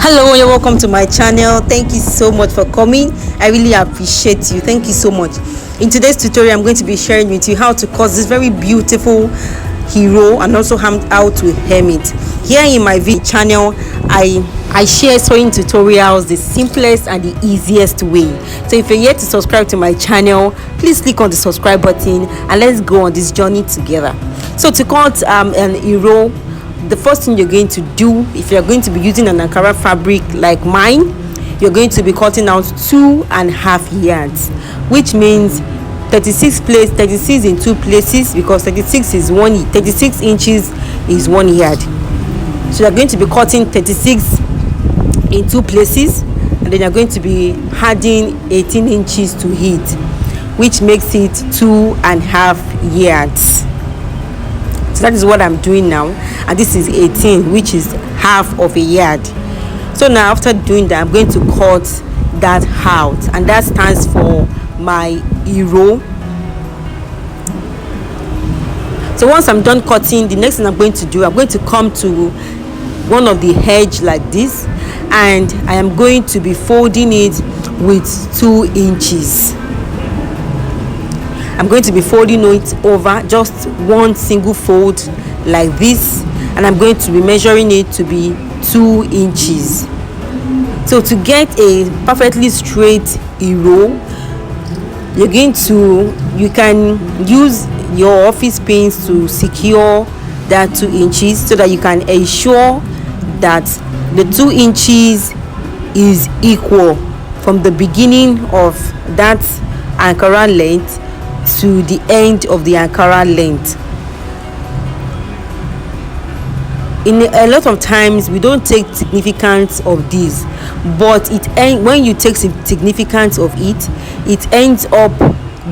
Hello, you're welcome to my channel. Thank you so much for coming. I really appreciate you. Thank you so much. In today's tutorial, I'm going to be sharing with you how to cut this very beautiful hero and also how to hem it. Here in my channel, I share sewing tutorials the simplest and the easiest way. So if you're yet to subscribe to my channel, please click on the subscribe button and let's go on this journey together. So to cut an hero, the first thing you're going to do, if you're going to be using an Ankara fabric like mine, you're going to be cutting out 2.5 yards, which means 36 in two places, because 36 inches is 1 yard. So you're going to be cutting 36 in two places, and then you're going to be adding 18 inches to it, which makes it 2.5 yards. So that is what I'm doing now, and this is 18, which is half of a yard. So now after doing that, I'm going to cut that out, and that stands for my hero. So once I'm done cutting, the next thing I'm going to do, I'm going to come to one of the edge like this, and I am going to be folding it with 2 inches. I'm going to be folding it over, just one single fold like this, and I'm going to be measuring it to be 2 inches. So to get a perfectly straight hero, you can use your office pins to secure that 2 inches, so that you can ensure that the 2 inches is equal from the beginning of that Ankara length to the end of the Ankara length. In a lot of times we don't take significance of this, but when you take significance of it, it ends up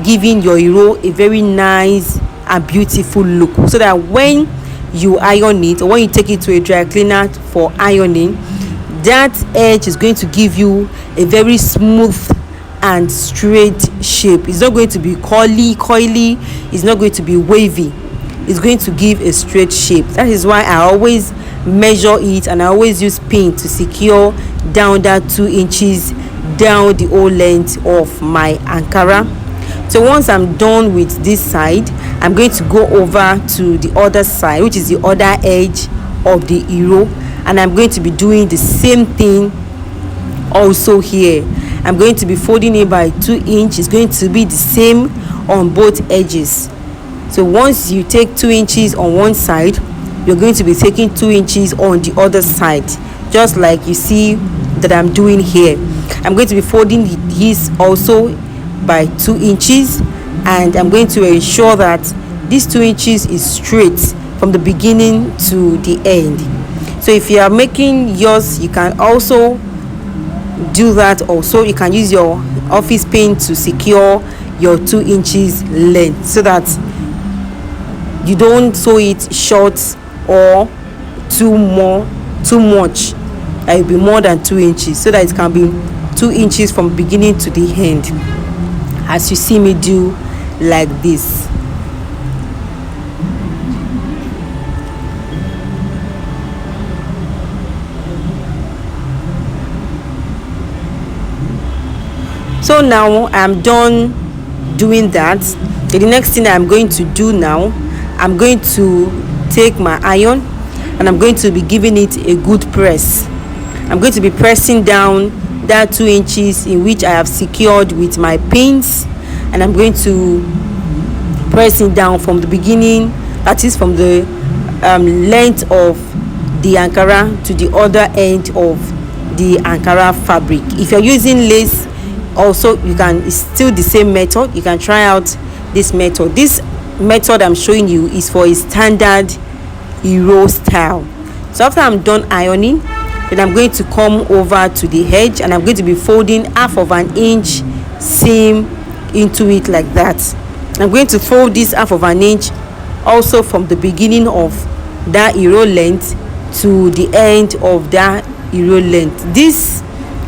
giving your hero a very nice and beautiful look, so that when you iron it, or when you take it to a dry cleaner for ironing, that edge is going to give you a very smooth and straight shape. It's not going to be coily, it's not going to be wavy, it's going to give a straight shape. That is why I always measure it, and I always use pin to secure down that 2 inches down the whole length of my Ankara. So once I'm done with this side, I'm going to go over to the other side, which is the other edge of the hero, and I'm going to be doing the same thing also here. I'm going to be folding it by 2 inches. It's going to be the same on both edges. So once you take 2 inches on one side, you're going to be taking 2 inches on the other side, just like you see that I'm doing here. I'm going to be folding this also by 2 inches, and I'm going to ensure that this 2 inches is straight from the beginning to the end. So if you are making yours, you can also do that. Also, you can use your office pin to secure your 2 inches length, so that you don't sew it short or too much. It will be more than 2 inches, so that it can be 2 inches from beginning to the end, as you see me do like this. So now I'm done doing that. The next thing I'm going to do now, I'm going to take my iron, and I'm going to be giving it a good press. I'm going to be pressing down that 2 inches in which I have secured with my pins, and I'm going to press it down from the beginning, that is from the length of the Ankara to the other end of the Ankara fabric. If you're using lace, also it's still the same method. You can try out this method. This method I'm showing you is for a standard hero style. So after I'm done ironing, then I'm going to come over to the edge, and I'm going to be folding 1/2 inch seam into it like that. I'm going to fold this 1/2 inch also from the beginning of that hero length to the end of that hero length. This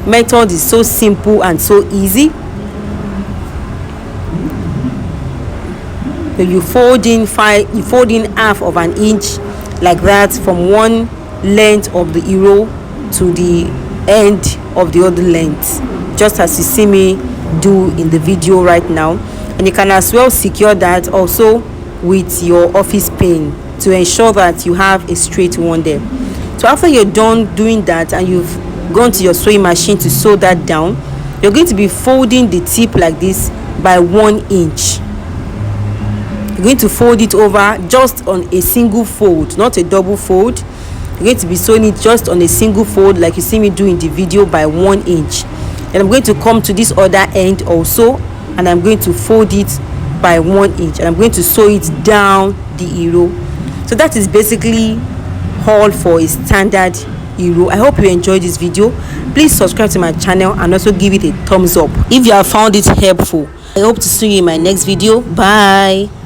method is so simple and so easy. So you fold in 1/2 inch like that from one length of the hero to the end of the other length, just as you see me do in the video right now. And you can as well secure that also with your office pin to ensure that you have a straight one there. So after you're done doing that and you've gone to your sewing machine to sew that down, you're going to be folding the tip like this by 1 inch. You're going to fold it over just on a single fold, not a double fold. You're going to be sewing it just on a single fold like you see me do in the video by 1 inch. And I'm going to come to this other end also, and I'm going to fold it by 1 inch, and I'm going to sew it down the hero. So that is basically all for a standard hero. I hope you enjoyed this video. Please subscribe to my channel and also give it a thumbs up if you have found it helpful. I hope to see you in my next video. Bye.